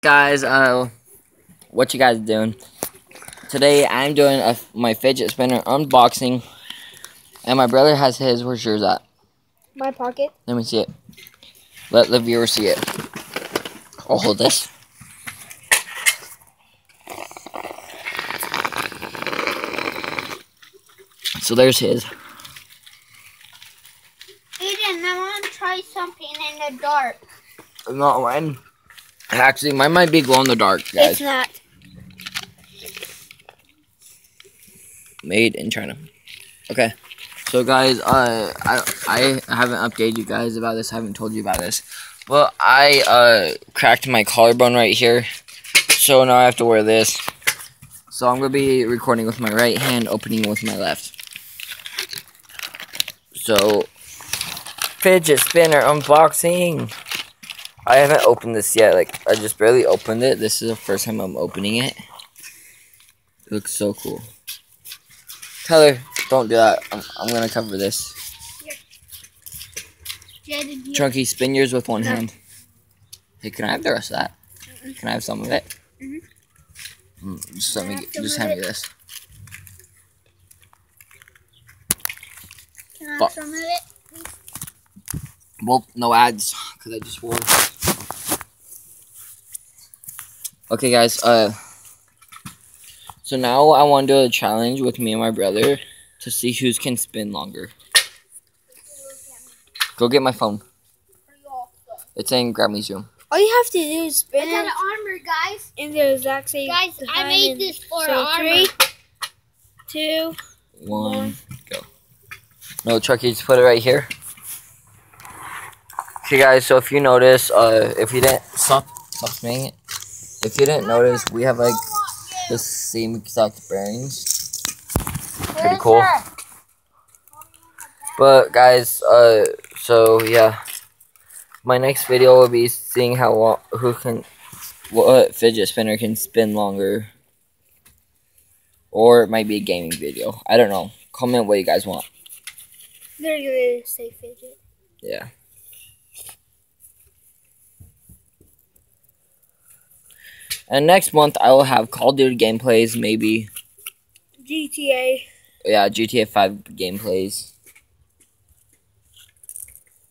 Guys, what you guys doing? Today I'm doing my fidget spinner unboxing, and my brother has his. Where's yours at? My pocket. Let me see it. Let the viewer see it. I'll hold this. So there's his. Aiden, I want to try something in the dark. Not mine. Actually, mine might be glow in the dark, guys. It's not. Made in China. Okay. So guys, I haven't updated you guys about this. I haven't told you about this. Well, I cracked my collarbone right here. So now I have to wear this. So I'm gonna be recording with my right hand, opening with my left. So fidget spinner unboxing. I haven't opened this yet. Like, I just barely opened it. This is the first time I'm opening it. It looks so cool. Tyler, don't do that. I'm gonna cover this. Chunky, spin yours with one hand. Hey, can I have the rest of that? Can I have some of it? Just hand me this. Can I have some of it? Well, no ads, because I just wore. Okay, guys, so now I want to do a challenge with me and my brother to see who can spin longer. Go get my phone. It's in Grammy's room. All you have to do is spin I got an armor, guys. in the exact same Guys, I made this for armor. 3, 2, 1, go. No, Chucky, just put it right here. Okay, guys, so if you notice, if you didn't, stop spinning it. If you didn't notice, we have like the same exact bearings. Pretty cool. But guys, so yeah, my next video will be seeing what fidget spinner can spin longer, or it might be a gaming video. I don't know. Comment what you guys want. They're going to say fidget. Yeah. And next month, I will have Call of Duty gameplays, maybe. GTA. Yeah, GTA 5 gameplays.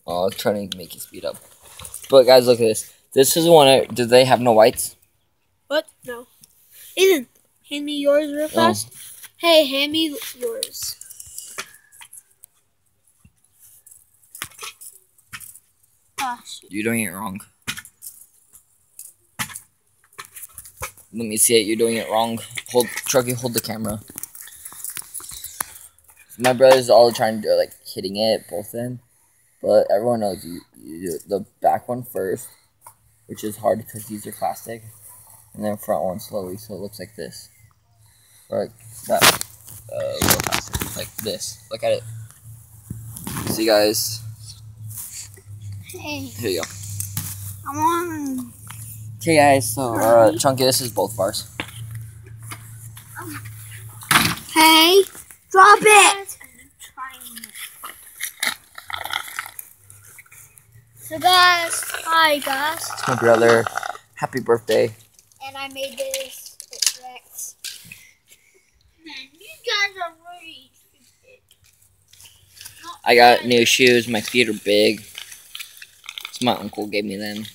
Oh, I was trying to make it speed up. But guys, look at this. This is one. Do they have no whites? What? No. Aiden, hand me yours real fast. Hey, hand me yours. Gosh. You're doing it wrong. Let me see it. You're doing it wrong. Chucky, hold the camera. My brother's all trying to do like hitting it, both of them. But everyone knows you do the back one first, which is hard because these are plastic, and then front one slowly, so it looks like this, or like that, little plastic, like this. Look at it. See, guys. Hey. Here you go. I want. Okay, guys. So, Chunky, this is both of ours. Hey, drop it. So guys, hi guys. It's my brother. Happy birthday. And I made this. It's Rex. Man, you guys are really stupid. I got new shoes. My feet are big. It's my uncle gave me them.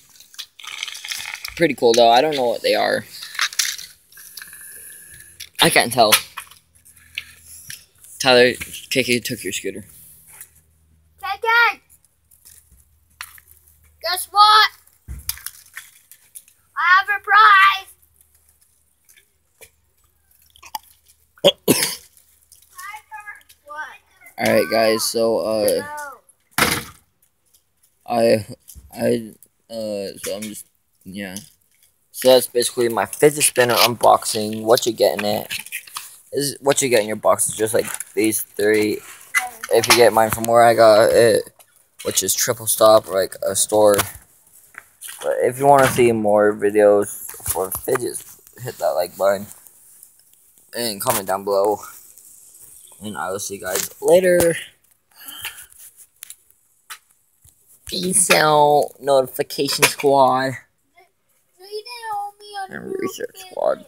Pretty cool though. I don't know what they are. I can't tell. Tyler, KK took your scooter. KK! Guess what? I have a prize. What? Alright guys, so so I'm just, yeah. So that's basically my fidget spinner unboxing. What you get in it is what you get in your box is just like these 3. If you get mine from where I got it, which is Triple Stop, or like a store. But if you want to see more videos for fidgets, hit that like button and comment down below. And I will see you guys later. Peace out, notification squad. So you didn't and Research Squad.